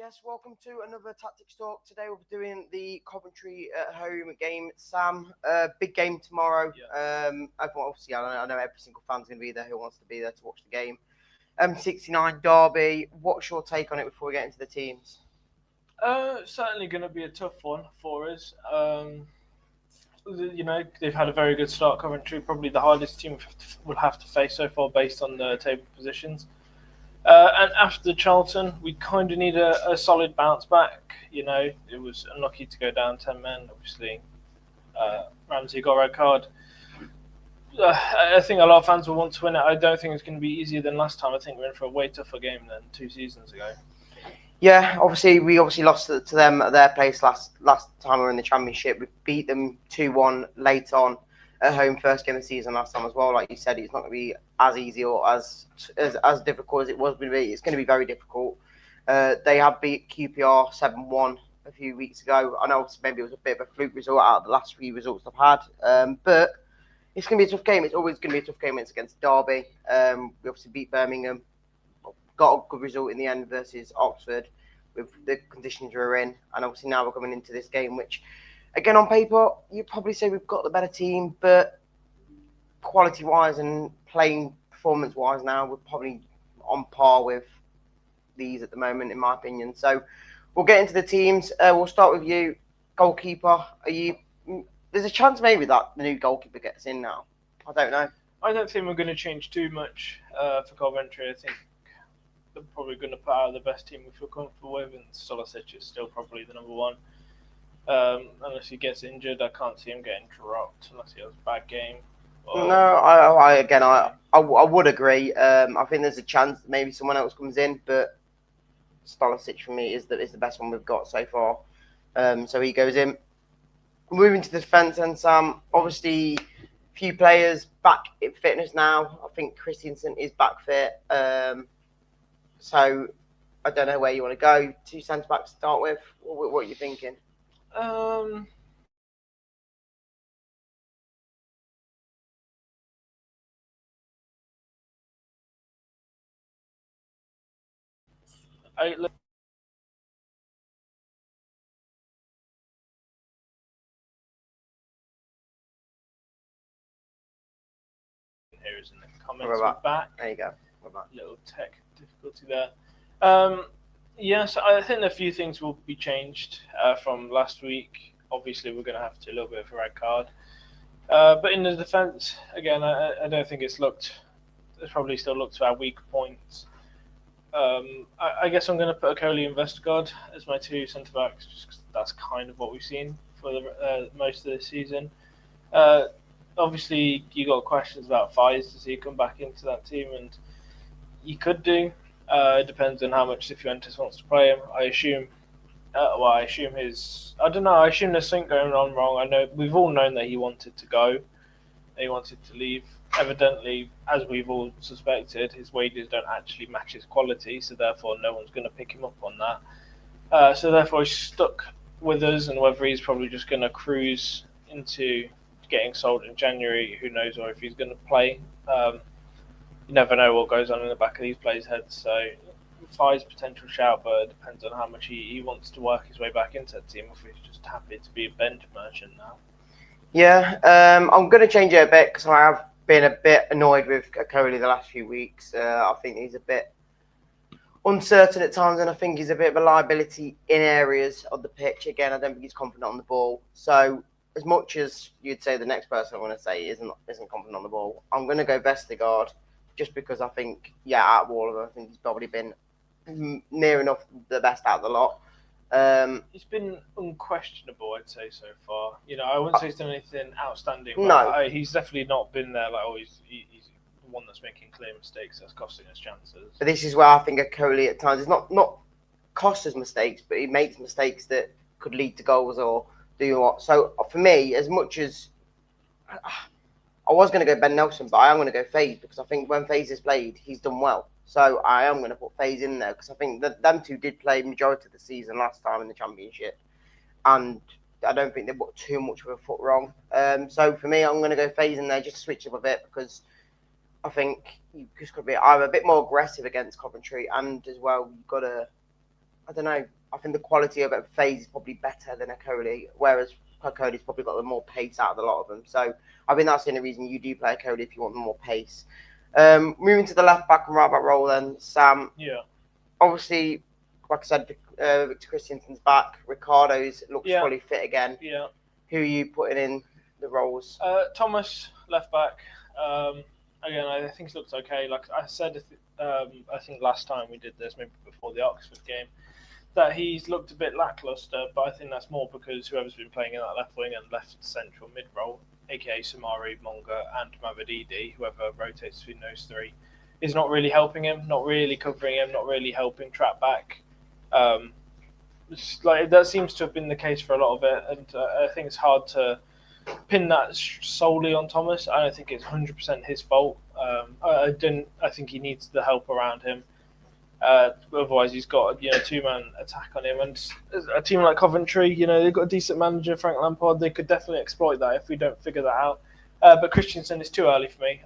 Yes, welcome to another Tactics Talk. Today we'll be doing the Coventry at home game. Sam, big game tomorrow. Yeah. Everyone, obviously, I know every single fan's going to be there who wants to be there to watch the game. 69 Derby. What's your take on it before we get into the teams? Certainly going to be a tough one for us. They've had a very good start. Coventry, probably the hardest team we'll have to face so far based on the table positions. And after Charlton, we kind of need a solid bounce back. It was unlucky to go down 10 men. Obviously, Ramsey got a red card. I think a lot of fans will want to win it. I don't think it's going to be easier than last time. I think we're in for a way tougher game than 2 seasons ago. Yeah, we lost to them at their place last time we were in the Championship. We beat them 2-1 late on at home, first game of the season last time as well. Like you said, it's not going to be as easy or as difficult as it was going to be. It's going to be very difficult. They have beat QPR 7-1 a few weeks ago. I know maybe it was a bit of a fluke result out of the last few results they've had, but it's going to be a tough game. It's always going to be a tough game. It's against Derby. We obviously beat Birmingham. Got a good result in the end versus Oxford with the conditions we were in, and obviously now we're coming into this game, which, again, on paper, you'd probably say we've got the better team, but quality-wise and playing performance-wise now, we're probably on par with these at the moment, in my opinion. So we'll get into the teams. We'll start with you, goalkeeper. There's a chance maybe that the new goalkeeper gets in now. I don't know. I don't think we're going to change too much for Coventry. I think they're probably going to put out the best team we feel comfortable with, and Solicic is still probably the number one. Unless he gets injured, I can't see him getting dropped unless he has a bad game. No, I would agree. I think there's a chance that maybe someone else comes in, but Stolicic for me is the best one we've got so far. So he goes in. Moving to the defence, and Sam, obviously, few players back in fitness now. I think Christensen is back fit. So I don't know where you want to go. 2 centre backs to start with. What are you thinking? Here is in the comments. We're back. There you go. Little tech difficulty there. Yes, I think a few things will be changed from last week. Obviously, we're going to have to a little bit of a red card. But in the defence, again, I don't think it's probably still looked to our weak points. I guess I'm going to put Okoli and Vestergaard as my 2 centre backs, just 'cause that's kind of what we've seen for the most of the season. Obviously, you got questions about Fies. Does he come back into that team? And he could do. It depends on how much Cifuentes wants to play him. I assume I don't know. I assume there's something going on wrong. I know we've all known that he wanted to go. He wanted to leave. Evidently, as we've all suspected, his wages don't actually match his quality, so therefore no one's going to pick him up on that. So therefore he's stuck with us, and whether he's probably just going to cruise into getting sold in January, who knows, or if he's going to play. You never know what goes on in the back of these players' heads. So Fi's potential shout, but it depends on how much he wants to work his way back into the team, if he's just happy to be a bench merchant now. Yeah, I'm going to change it a bit because I have been a bit annoyed with Okoli the last few weeks. I think he's a bit uncertain at times, and I think he's a bit of a liability in areas of the pitch. Again, I don't think he's confident on the ball. So as much as you'd say the next person I want to say isn't confident on the ball, I'm going to go Vestergaard just because I think, out of all of them, I think he's probably been near enough the best out of the lot. He's been unquestionable, I'd say, so far. I wouldn't say he's done anything outstanding. No. He's definitely not been there. He's the one that's making clear mistakes that's costing us chances. But this is where I think Okoli at times is not cost us mistakes, but he makes mistakes that could lead to goals or do what. So for me, as much as I was going to go Ben Nelson, but I am going to go Faze because I think when Faze has played, he's done well. So I am going to put Faze in there because I think that them two did play majority of the season last time in the Championship, and I don't think they put too much of a foot wrong. So for me, I'm going to go Faze in there just to switch up a bit because I think you just could be either a bit more aggressive against Coventry, and as well you've got to I don't know. I think the quality of FaZe is probably better than Akoli, whereas Akoli's probably got the more pace out of a lot of them. So I think that's the only reason you do play Akoli, if you want more pace. Moving to the left back and right back role, then Sam. Yeah. Obviously, like I said, Victor Christensen's back. Ricardo's looks Yeah. fully fit again. Yeah. Who are you putting in the roles? Thomas, left back. Again, I think he looks okay. Like I said, I think last time we did this, maybe before the Oxford game, that he's looked a bit lackluster, but I think that's more because whoever's been playing in that left wing and left central mid role, aka Samari, Monga, and Mavididi, whoever rotates between those three, is not really helping him, not really covering him, not really helping trap back. Like that seems to have been the case for a lot of it, and I think it's hard to pin that solely on Thomas. I don't think it's 100% his fault. I think he needs the help around him. Otherwise, he's got two-man attack on him, and a team like Coventry, they've got a decent manager, Frank Lampard. They could definitely exploit that if we don't figure that out. But Christensen is too early for me.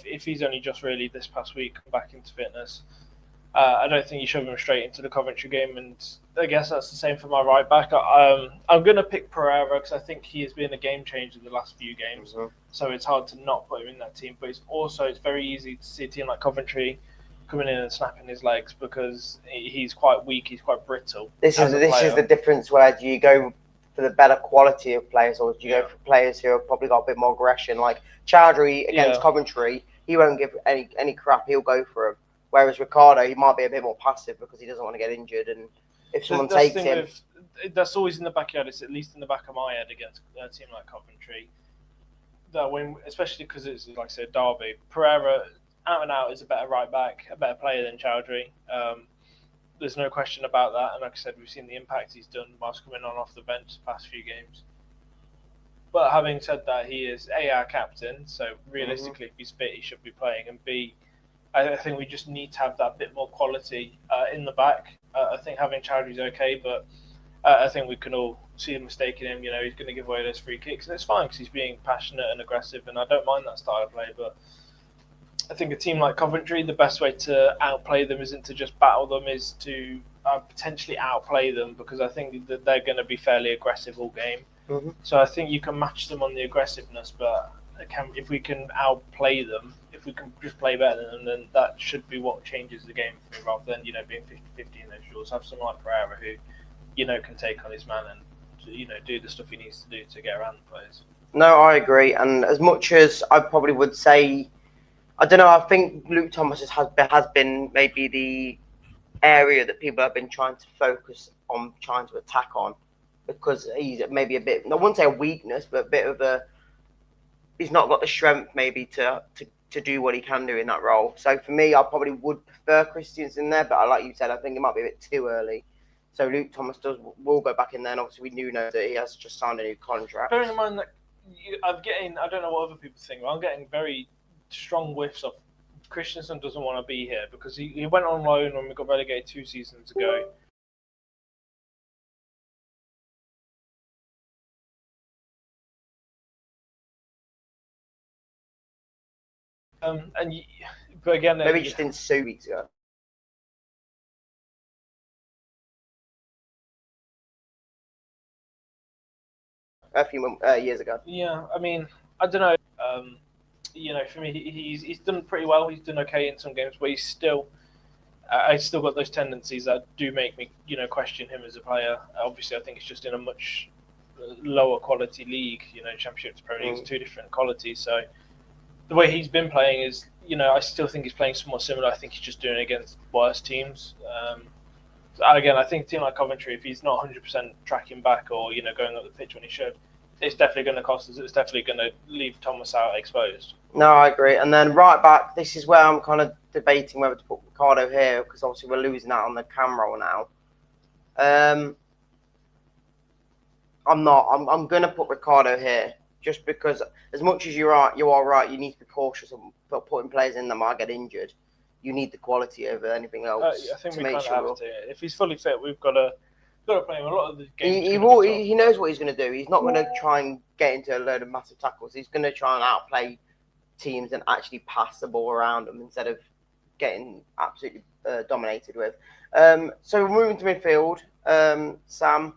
If he's only just really this past week come back into fitness, I don't think you shove him straight into the Coventry game, and I guess that's the same for my right back. I'm going to pick Pereira because I think he has been a game changer the last few games, so it's hard to not put him in that team. But it's very easy to see a team like Coventry coming in and snapping his legs because he's quite weak, he's quite brittle. This is the difference. Where do you go for the better quality of players, or do you go for players who have probably got a bit more aggression? Like Chowdhury against Coventry, he won't give any crap. He'll go for him. Whereas Ricardo, he might be a bit more passive because he doesn't want to get injured. And if someone takes him, that's always in the backyard. It's at least in the back of my head against a team like Coventry. That when, especially because it's like I said, Derby, Pereira out and out is a better right back, a better player than Chowdhury. There's no question about that. And like I said, we've seen the impact he's done whilst coming on off the bench the past few games. But having said that, he is A, our captain, so realistically, if he's fit, he should be playing. And B, I think we just need to have that bit more quality in the back. I think having Chowdhury's okay, but I think we can all see a mistake in him. He's going to give away those free kicks, and it's fine because he's being passionate and aggressive, and I don't mind that style of play. But I think a team like Coventry, the best way to outplay them isn't to just battle them, is to potentially outplay them, because I think that they're going to be fairly aggressive all game. So I think you can match them on the aggressiveness, but if we can outplay them, if we can just play better than them, then that should be what changes the game for me, rather than being 50-50 in those duels. Have someone like Pereira who can take on his man and do the stuff he needs to do to get around the players. No, I agree. And as much as I probably would say, I don't know, I think Luke Thomas has been maybe the area that people have been trying to focus on, trying to attack on, because he's maybe a bit, I wouldn't say a weakness, but a bit of he's not got the strength maybe to do what he can do in that role. So for me, I probably would prefer Christensen there, but like you said, I think it might be a bit too early. So Luke Thomas will go back in there, and obviously we do know that he has just signed a new contract. Bearing in mind that I don't know what other people think, but I'm getting very strong whiffs of Christensen doesn't want to be here, because he went on loan when we got relegated 2 seasons ago. But again, maybe he just didn't suit weeks ago. A few years ago. Yeah, I mean, I don't know. For me, he's done pretty well. He's done okay in some games, but he's still, I still got those tendencies that do make me, question him as a player. Obviously, I think it's just in a much lower quality league. Championship to Premier League is 2 different qualities. So the way he's been playing is, I still think he's playing somewhat similar. I think he's just doing it against worse teams. Again, I think a team like Coventry, if he's not 100% tracking back or going up the pitch when he should, it's definitely going to cost us. It's definitely going to leave Thomas out exposed. No, I agree. And then right back, this is where I'm kind of debating whether to put Ricardo here, because obviously we're losing out on the cam roll now. I'm not. I'm going to put Ricardo here, just because as much as you are right, you need to be cautious of putting players in that might get injured. You need the quality over anything else. I think we kind of have to. If he's fully fit, we've got to play him a lot of the games. He knows what he's going to do. He's not going to try and get into a load of massive tackles. He's going to try and outplay teams and actually pass the ball around them instead of getting absolutely dominated with. So we're moving to midfield. Sam,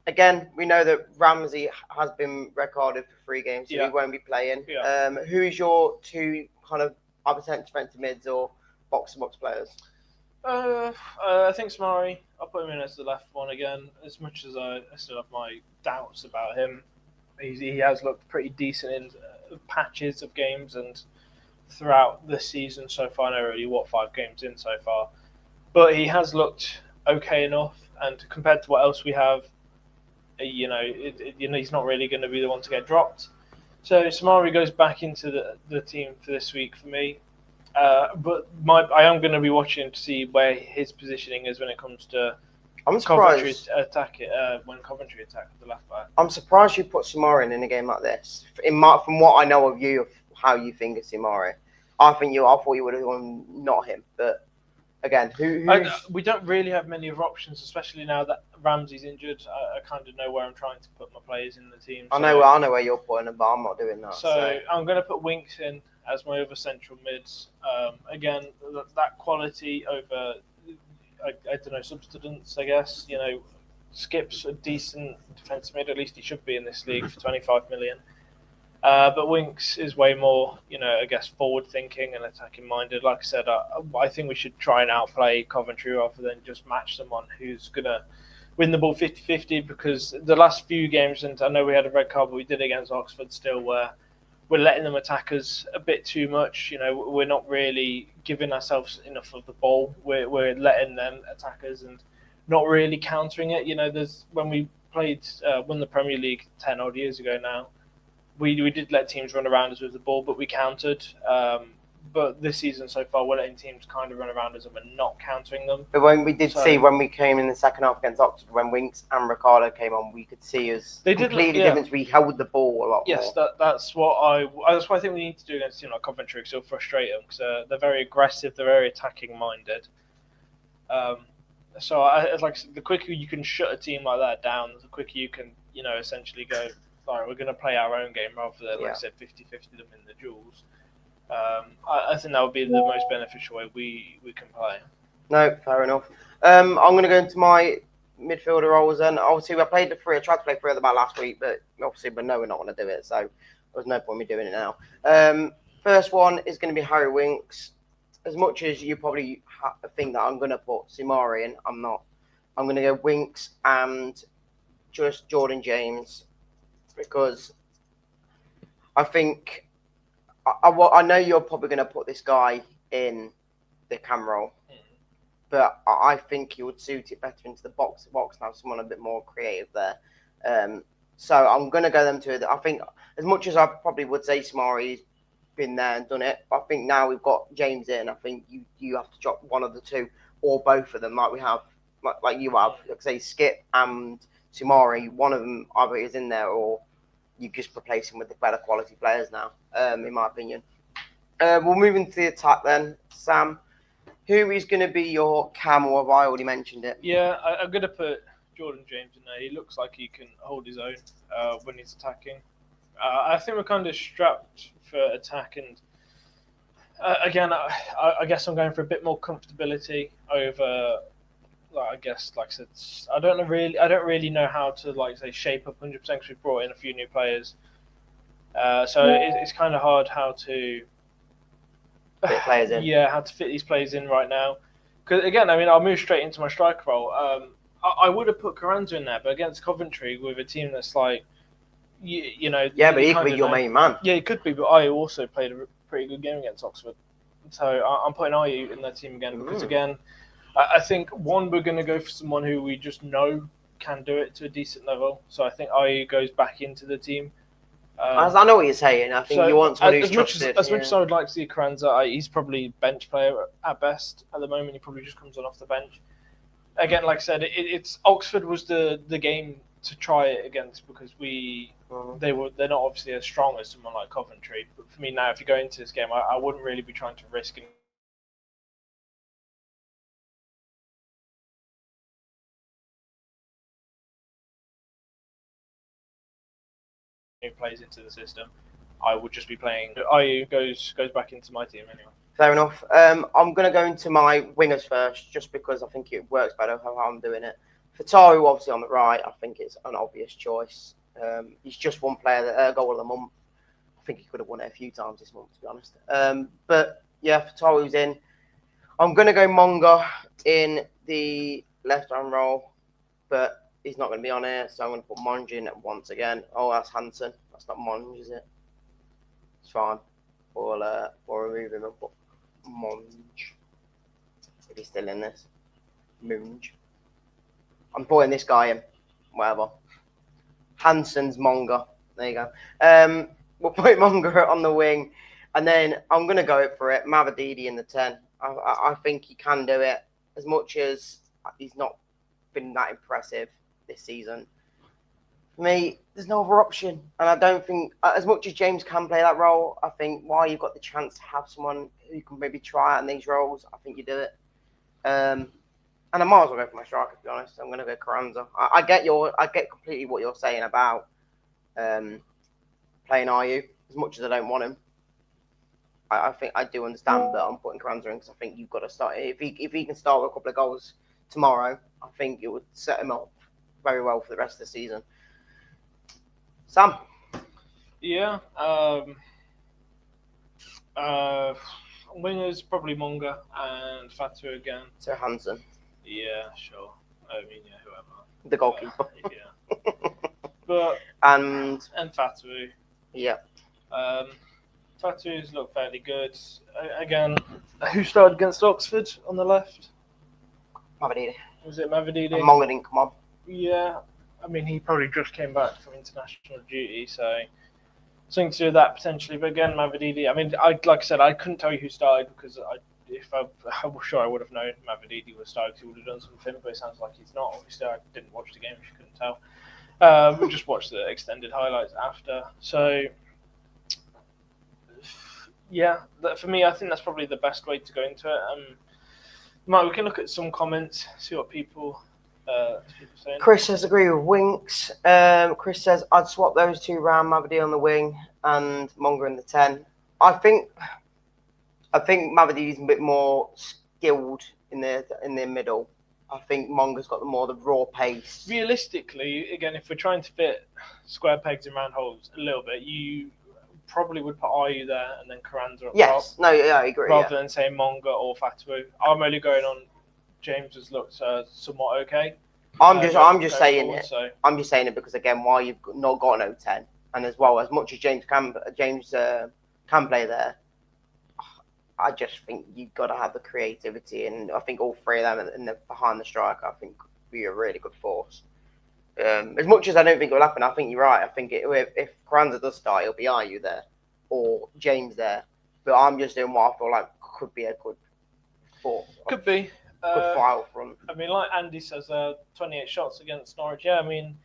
again, we know that Ramsey has been recorded for 3 games, so he won't be playing. Yeah. Who is your 2 kind of either defensive mids or box-to-box players? I think Samari. I'll put him in as the left one again. As much as I still have my doubts about him, he has looked pretty decent in patches of games and throughout the season so far. I know already 5 games in so far, but he has looked okay enough. And compared to what else we have, he's not really going to be the one to get dropped. So Samari goes back into the team for this week for me. But I am going to be watching to see where his positioning is when it comes to Coventry attack. When Coventry attack the left back, I'm surprised you put Samari in a game like this. From what I know of you, of how you think of Samari, I thought you would have gone not him. But again, we don't really have many other options, especially now that Ramsey's injured. I kind of know where I'm trying to put my players in the team. I know where you're putting them, but I'm not doing that. So I'm going to put Winks in as my other central mids. Again, that quality over, I don't know, substance, I guess. Skip's a decent defensive mid. At least he should be in this league for 25 million. But Winks is way more, I guess, forward-thinking and attacking-minded. Like I said, I think we should try and outplay Coventry rather than just match someone who's going to win the ball 50-50, because the last few games, and I know we had a red card, but we did against Oxford still, where we're letting them attack us a bit too much. We're not really giving ourselves enough of the ball. We're letting them attack us and not really countering it. When we won the Premier League 10 odd years ago now, we did let teams run around us with the ball, but we countered. But this season so far, we're letting teams kind of run around us and we're not countering them. But when we see when we came in the second half against Oxford, when Winks and Ricardo came on, we could see us completely different. We held the ball a lot more. Yes, that's what I think we need to do against a team like Coventry, because it'll frustrate them, because they're very aggressive, they're very attacking minded. So the quicker you can shut a team like that down, the quicker you can essentially go, all right, we're going to play our own game rather than, like I said, 50-50 them in the duels. I think that would be the most beneficial way we can play. No, fair enough. I'm going to go into my midfielder roles, and obviously I tried to play 3 of them out last week, but obviously we know we're not going to do it, so there's no point in me doing it now. First one is going to be Harry Winks. As much as you probably think that I'm going to put Simari in, I'm not. I'm going to go Winks and just Jordan James, because I think I know you're probably going to put this guy in the cam role, but I think he would suit it better into the box and have someone a bit more creative there. So I'm going to go them two. I think as much as I probably would say Samari's been there and done it, I think now we've got James in. I think you have to drop one of the two or both of them, like we have, like you have. Like say Skip and Samari, one of them either is in there or you just replace him with the better quality players now, in my opinion. We'll move into the attack then. Sam, who is going to be your cam, or have I already mentioned it? Yeah, I'm going to put Jordan James in there. He looks like he can hold his own when he's attacking. I think we're kind of strapped for attack, and again, I guess I'm going for a bit more comfortability over. I guess, like I said, I don't really know how to shape up 100% because we've brought in a few new players. So it's kind of hard how to fit players in. Yeah, how to fit these players in right now. Because again, I'll move straight into my striker role. I would have put Carranza in there, but against Coventry with a team that's like, Yeah, but he could be your main man. Yeah, he could be, but I also played a pretty good game against Oxford. So I'm putting Ayew in that team again because again, I think we're going to go for someone who we just know can do it to a decent level. So I think Ayew goes back into the team. I know what you're saying. I think you want someone who's trusted. As much as I would like to see Carranza, he's probably bench player at best at the moment. He probably just comes on off the bench. Again, like I said, it's Oxford was the game to try it against because they're not obviously as strong as someone like Coventry. But for me now, if you go into this game, I wouldn't really be trying to risk new plays into the system. I would just be playing. Ayew goes back into my team anyway. Fair enough. I'm going to go into my wingers first, just because I think it works better how I'm doing it. For Taru, obviously on the right, I think it's an obvious choice. He's just one player that goal of the month. I think he could have won it a few times this month, to be honest. But yeah, for Taru's in. I'm going to go Monga in the left-hand role, but he's not going to be on here, so I'm going to put Monge in once again. Oh, that's Hansen. That's not Monge, is it? It's fine. We'll remove him and put Monge. If he's still in this. Monge. I'm putting this guy in. Whatever. Hansen's Monga. There you go. We'll put Monga on the wing. And then I'm going to go for it. Mavadidi in the 10. I think he can do it. As much as he's not been that impressive this season. For me, there's no other option. And I don't think, as much as James can play that role, I think while you've got the chance to have someone who can maybe try out in these roles, I think you do it. And I might as well go for my striker, to be honest. I'm going to go Carranza. I get completely what you're saying about playing RU, as much as I don't want him. I think I do understand that I'm putting Carranza in because I think you've got to start. If he can start with a couple of goals tomorrow, I think it would set him up very well for the rest of the season. Sam? Yeah. Wingers, probably Monga and Fatu again. So Hansen. Yeah, sure. I mean, yeah, whoever. The goalkeeper. Yeah. But and Fatu. Yeah. Fatu's look fairly good. Again, who started against Oxford on the left? Mavadidi. Was it Mavadidi? And Monga didn't come on. Yeah. I mean, he probably just came back from international duty, so something to do with that potentially. But again, Mavadidi. I mean, like I said, I couldn't tell you who started because I was sure I would have known Mavadidi was started. He would have done something, but it sounds like he's not. Obviously, I didn't watch the game, if you couldn't tell. We just watched the extended highlights after. So, yeah, for me, I think that's probably the best way to go into it. Mike, we can look at some comments, see what people saying. Chris says agree with Winks. Chris says I'd swap those two round, Mavadidi on the wing and Monga in the 10. I think Mavadidi's a bit more skilled in the middle. I think Monga's got the raw pace. Realistically, again, if we're trying to fit square pegs in round holes a little bit, you probably would put Ayu there and then Carranza up top. Yes, no, yeah, I agree. Rather than say Monga or Fatu. I'm only going on James's looked somewhat okay. I'm just saying forward, it. So. I'm just saying it because again, while you've not got an 0-10, and as well as much as James can play there, I just think you've got to have the creativity, and I think all three of them behind the striker, I think would be a really good force. As much as I don't think it will happen, I think you're right. I think if Carranza does start, it'll be Ayu there or James there. But I'm just doing what I feel like could be a good force. Could be. Good file front. I mean, like Andy says, 28 shots against Norwich. Yeah, I mean,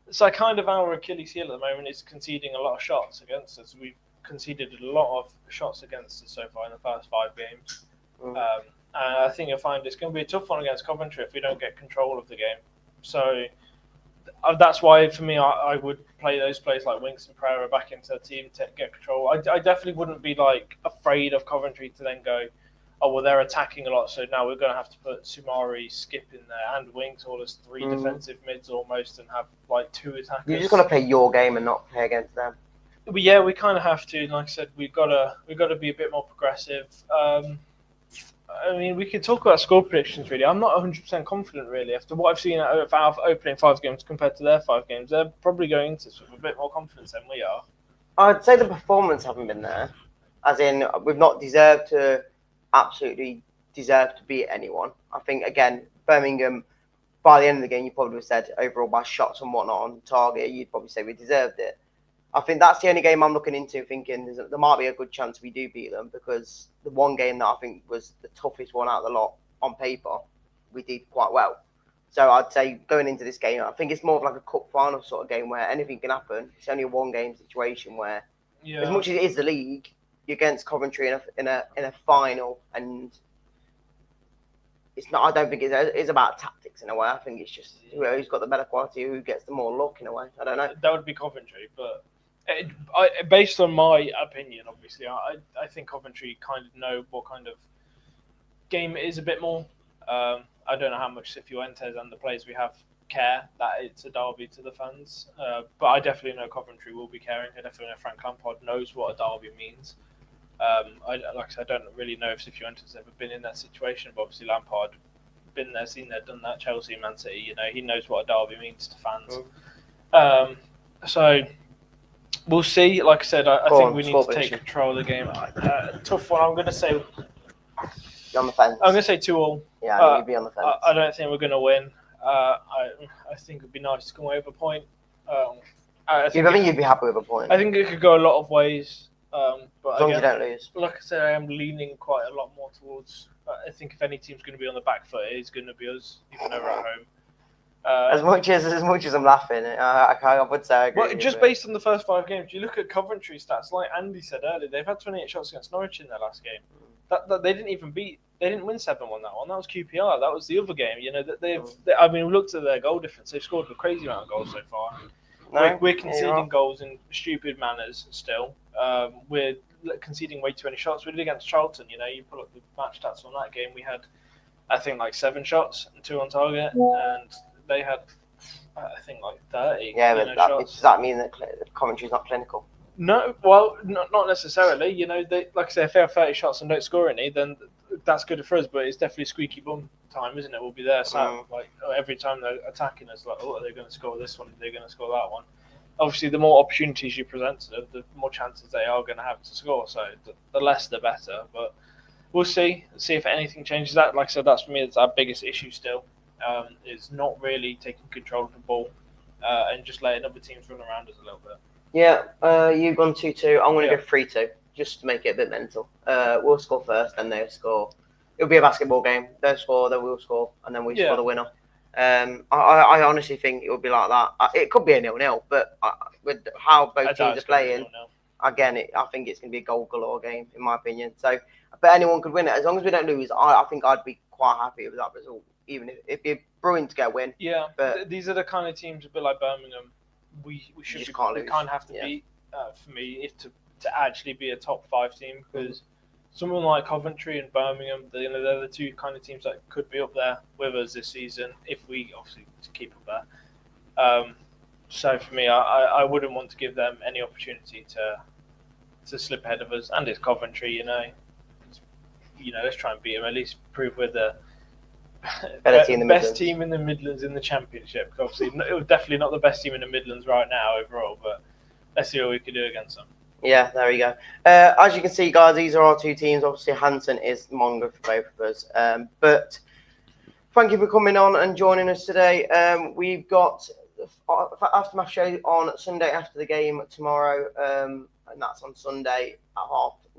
it's like kind of our Achilles heel at the moment is conceding a lot of shots against us. We've conceded a lot of shots against us so far in the first 5 games. And I think you'll find it's going to be a tough one against Coventry if we don't get control of the game. So that's why, for me, I would play those players like Winks and Pereira back into the team to get control. I definitely wouldn't be like afraid of Coventry to then go, oh, well, they're attacking a lot, so now we're going to have to put Sumari, Skip in there, and Winks all as 3 defensive mids almost, and have like 2 attackers. You're just going to play your game and not play against them. But yeah, we kind of have to. Like I said, we've got to be a bit more progressive. I mean, we could talk about score predictions, really. I'm not 100% confident, really. After what I've seen out of our opening 5 games compared to their 5 games, they're probably going into this with a bit more confidence than we are. I'd say the performance haven't been there. As in, we've not absolutely deserved to beat anyone. I think, again, Birmingham, by the end of the game, you probably would have said, overall, by shots and whatnot on target, you'd probably say we deserved it. I think that's the only game I'm looking into, thinking there might be a good chance we do beat them, because the one game that I think was the toughest one out of the lot on paper, we did quite well. So I'd say going into this game, I think it's more of like a cup final sort of game where anything can happen. It's only a 1-game situation where, as much as it is the league, you're against Coventry in a final, and it's not. I don't think it's about tactics in a way. I think it's just who's got the better quality, who gets the more luck in a way. I don't know. That would be Coventry, but Based on my opinion, obviously, I think Coventry kind of know what kind of game it is a bit more. I don't know how much Cifuentes and the players we have care that it's a derby to the fans, but I definitely know Coventry will be caring. I definitely know Frank Lampard knows what a derby means. Like I said, I don't really know if Cifuentes has ever been in that situation, but obviously Lampard been there, seen that, done that. Chelsea, Man City, he knows what a derby means to fans. So we'll see. Like I said, I think we need to take control of the game. Tough one. I'm going to say. You're on the fence. I'm going to say 2-2. Yeah, you'd be on the fence. I don't think we're going to win. I think it'd be nice to come away with a point. I think you'd be happy with a point. I think it could go a lot of ways. But as long as you don't lose. Like I said, I am leaning quite a lot more towards. I think if any team's going to be on the back foot, it is going to be us, even though we're at home. As much as I'm laughing, I would say I agree. Well, just based on the first 5 games, you look at Coventry stats. Like Andy said earlier, they've had 28 shots against Norwich in their last game. That they didn't even beat. They didn't win 7-1 that one. That was QPR. That was the other game. I mean, we looked at their goal difference. They've scored a crazy amount of goals so far. We're conceding goals in stupid manners still. We're conceding way too many shots. We did against Charlton. You pull up the match stats on that game. We had, I think, like 7 shots and 2 on target, and they had, I think, like 30. Yeah, but does that mean that Coventry's not clinical? No, well, not necessarily. They, like I say, if they have 30 shots and don't score any, then that's good for us. But it's definitely squeaky bum time, isn't it? We'll be there, so like every time they're attacking us, like, oh, are they going to score this one? Are they going to score that one? Obviously, the more opportunities you present to them, the more chances they are going to have to score. So the less, the better. But we'll see if anything changes. That, like I said, that's for me. It's our biggest issue still. Is not really taking control of the ball and just letting other teams run around us a little bit. Yeah, you've gone 2-2. I'm going to go 3-2, just to make it a bit mental. We'll score first, then they'll score. It'll be a basketball game. They'll score, then we'll score, and then we score the winner. I honestly think it will be like that. It could be a 0-0, but with how both teams are playing, again, I think it's going to be a goal galore game, in my opinion. So, but anyone could win it. As long as we don't lose, I think I'd be quite happy with that result, even if you're brewing to get a win. Yeah, but these are the kind of teams, a bit like Birmingham, we can't have to beat for me to actually be a top 5 team, because someone like Coventry and Birmingham, they're the 2 kind of teams that could be up there with us this season if we obviously keep up there. So for me, I wouldn't want to give them any opportunity to slip ahead of us, and it's Coventry, let's try and beat them, at least prove we're the best team in the Midlands in the Championship. Obviously, definitely not the best team in the Midlands right now overall, but let's see what we can do against them. Yeah, there we go. As you can see, guys, these are our 2 teams. Obviously, Hanson is Mongo for both of us. But thank you for coming on and joining us today. We've got aftermath show on Sunday after the game tomorrow, and that's on Sunday at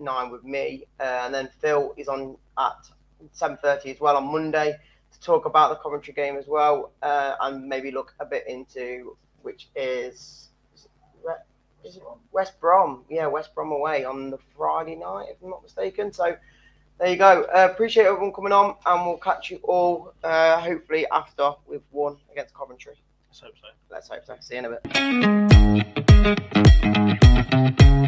9:30 with me. And then Phil is on at 7:30 as well on Monday to talk about the Coventry game as well, and maybe look a bit into which is it West Brom. Yeah, West Brom away on the Friday night, if I'm not mistaken. So there you go. Appreciate everyone coming on, and we'll catch you all hopefully after we've won against Coventry. Let's hope so. Let's hope so. See you in a bit.